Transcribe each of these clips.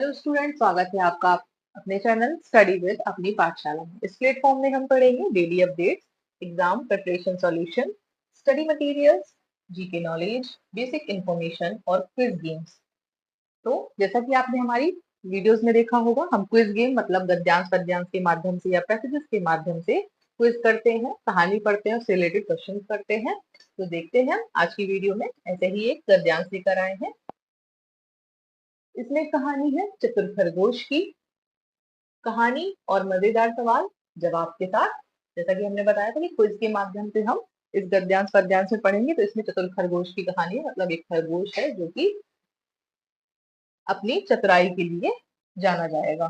Hello student, स्वागत है आपका अपने चैनल स्टडी विद अपनी पाठशाला में। इस प्लेटफॉर्म में हम पढ़ेंगे daily updates, exam preparation solution, study materials, GK knowledge, basic information और क्विज गेम्स। तो जैसा कि आपने हमारी वीडियोस में देखा होगा, हम क्विज गेम मतलब गद्यांश पद्यांश के माध्यम से या पैसेजेस के माध्यम से क्विज करते हैं, कहानी पढ़ते हैं, उससे रिलेटेड क्वेश्चन करते हैं। तो देखते हैं आज की वीडियो में ऐसे ही एक गद्यांश लेकर आए हैं। इसमें कहानी है चतुर खरगोश की। कहानी और मजेदार सवाल जवाब के साथ, जैसा कि हमने बताया था कि क्विज के माध्यम से हम इस गद्यांश पद्यांश में पढ़ेंगे। तो इसमें चतुर खरगोश की कहानी है, मतलब एक खरगोश है जो कि अपनी चतुराई के लिए जाना जाएगा।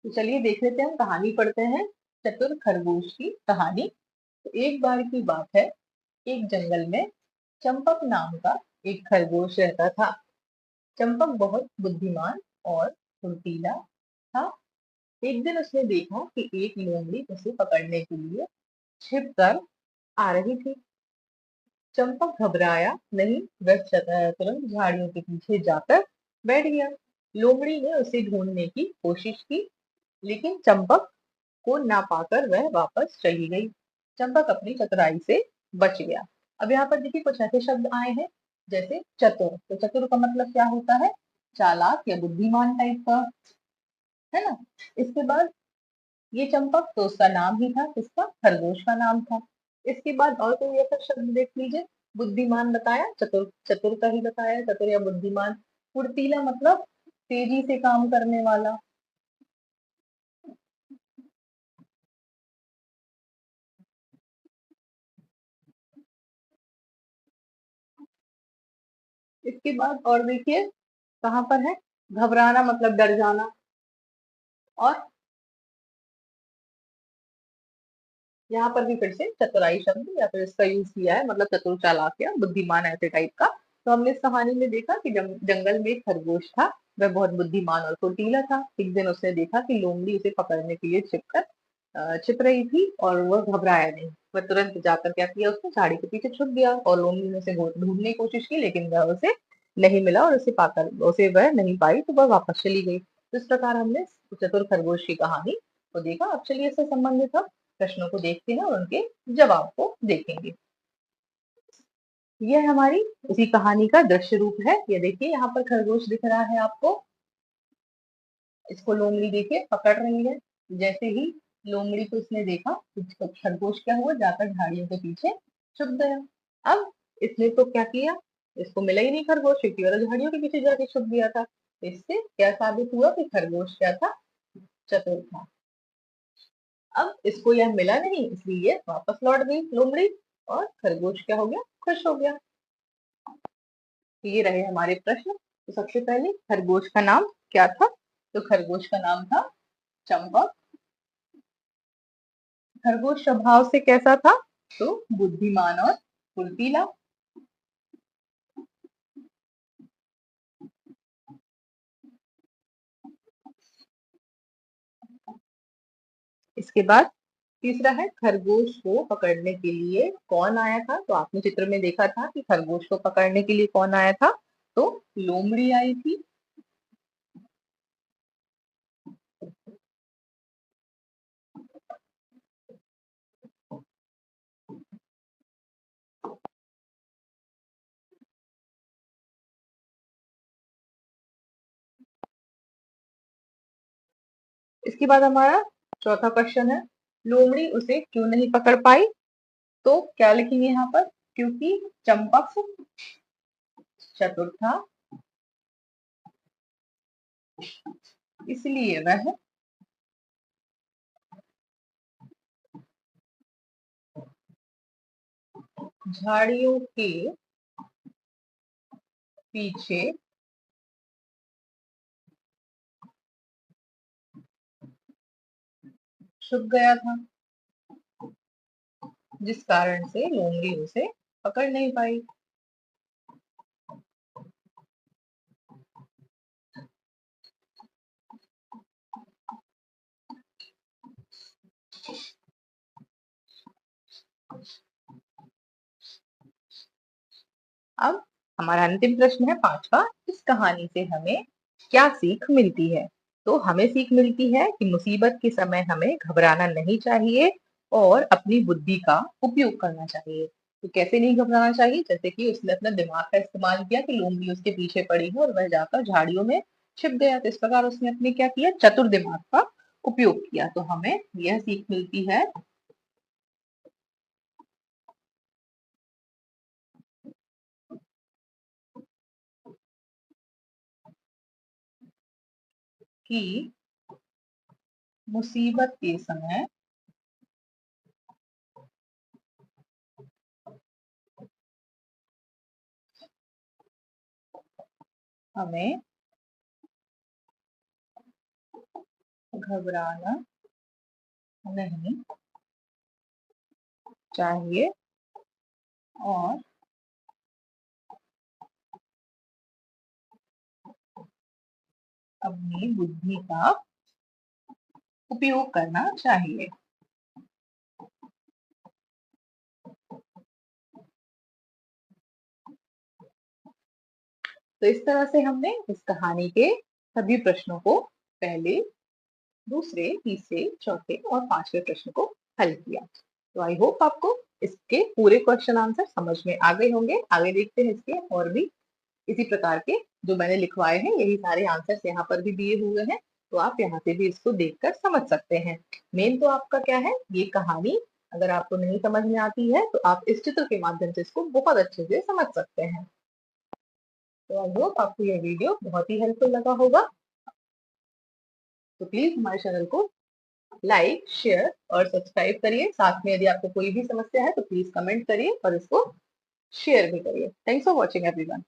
तो चलिए देख लेते हैं, हम कहानी पढ़ते हैं चतुर खरगोश की कहानी। तो एक बार की बात है, एक जंगल में चंपक नाम का एक खरगोश रहता था। चंपक बहुत बुद्धिमान और फुर्तीला था। एक दिन उसने देखा कि एक लोमड़ी उसे पकड़ने के लिए छिप कर आ रही थी। चंपक घबराया नहीं, वह तुरंत झाड़ियों के पीछे जाकर बैठ गया। लोमड़ी ने उसे ढूंढने की कोशिश की, लेकिन चंपक को ना पाकर वह वापस चली गई। चंपक अपनी चतुराई से बच गया। अब यहाँ पर देखिए कुछ ऐसे शब्द आए हैं जैसे चतुर। तो चतुर का मतलब क्या होता है? चालाक या बुद्धिमान टाइप का, है ना। इसके बाद ये चंपक तो उसका नाम ही था, किसका? खरगोश का नाम था। इसके बाद और कोई ऐसा शब्द देख लीजिए। बुद्धिमान बताया, चतुर चतुर का ही बताया, चतुर या बुद्धिमान। फुर्तीला मतलब तेजी से काम करने वाला। इसके बाद और देखिए कहाँ पर है, घबराना मतलब डर जाना। और यहाँ पर भी फिर से चतुराई शब्द या फिर इसका यूज किया है, मतलब चतुर चालाक या बुद्धिमान ऐसे टाइप का। तो हमने इस कहानी में देखा कि जंगल में एक खरगोश था। वह बहुत बुद्धिमान और फुर्तीला था। एक दिन उसने देखा कि लोमड़ी उसे पकड़ने के लिए छिप रही थी और वह घबराया नहीं। वह तुरंत जाकर क्या किया, उसने झाड़ी के पीछे छुप गया और लोमड़ी ने उसे ढूंढने की कोशिश की, लेकिन वह उसे नहीं मिला और उसे वह नहीं पाई, तो वह वापस चली गई। तो इस प्रकार हमने चतुर खरगोश की कहानी को देखा। अब चलिए इससे संबंधित हम प्रश्नों को देखते हैं और उनके जवाब को देखेंगे। यह हमारी उसी कहानी का दृश्य रूप है। ये देखिए यहाँ पर खरगोश दिख रहा है आपको। इसको लोमड़ी देखिए पकड़ रही है। जैसे ही लोमड़ी को इसने देखा, तो खरगोश क्या हुआ, जाकर झाड़ियों के पीछे छुप गया। अब इसने तो क्या किया, इसको मिला ही नहीं खरगोश, क्योंकि वो तो झाड़ियों के पीछे जाके छुप गया था। इससे क्या साबित हुआ कि खरगोश क्या था, चतुर था। अब इसको यह मिला नहीं, इसलिए वापस लौट गई लोमड़ी और खरगोश क्या हो गया, खुश हो गया। तो ये रहे हमारे प्रश्न। तो सबसे पहले खरगोश का नाम क्या था? तो खरगोश का नाम था चंपक। खरगोश स्वभाव से कैसा था? तो बुद्धिमान और फुर्तीला। इसके बाद तीसरा है, खरगोश को पकड़ने के लिए कौन आया था? तो आपने चित्र में देखा था कि खरगोश को पकड़ने के लिए कौन आया था, तो लोमड़ी आई थी। इसके बाद हमारा चौथा क्वेश्चन है, लोमड़ी उसे क्यों नहीं पकड़ पाई? तो क्या लिखेंगे यहाँ पर, क्योंकि चंपक चतुर था, इसलिए वह झाड़ियों के पीछे छुप गया था, जिस कारण से लोमड़ी उसे पकड़ नहीं पाई। अब हमारा अंतिम प्रश्न है पांचवा, इस कहानी से हमें क्या सीख मिलती है? तो हमें सीख मिलती है कि मुसीबत के समय हमें घबराना नहीं चाहिए और अपनी बुद्धि का उपयोग करना चाहिए। तो कैसे नहीं घबराना चाहिए? जैसे कि उसने अपना दिमाग का इस्तेमाल किया कि लोमड़ी उसके पीछे पड़ी है और वह जाकर झाड़ियों में छिप गया। तो इस प्रकार उसने अपने क्या किया? चतुर दिमाग का उपयोग किया। तो हमें यह सीख मिलती है कि मुसीबत के समय हमें घबराना नहीं चाहिए और अपनी बुद्धि का उपयोग करना चाहिए। तो इस तरह से हमने इस कहानी के सभी प्रश्नों को पहले, दूसरे, तीसरे, चौथे और पांचवे प्रश्न को हल किया। तो आई होप आपको इसके पूरे क्वेश्चन आंसर समझ में आ गए होंगे। आगे देखते हैं इसके और भी इसी प्रकार के जो मैंने लिखवाए हैं, यही सारे आंसर्स यहाँ पर भी दिए हुए हैं। तो आप यहाँ से भी इसको देखकर समझ सकते हैं। मेन तो आपका क्या है, ये कहानी अगर आपको नहीं समझ में आती है तो आप इस चित्र के माध्यम से इसको बहुत अच्छे से समझ सकते हैं। तो आई होप आपको यह वीडियो बहुत ही हेल्पफुल लगा होगा। तो प्लीज हमारे चैनल को लाइक, शेयर और सब्सक्राइब करिए। साथ में यदि आपको कोई भी समस्या है तो प्लीज कमेंट करिए और इसको शेयर भी करिए। Thanks for watching everyone.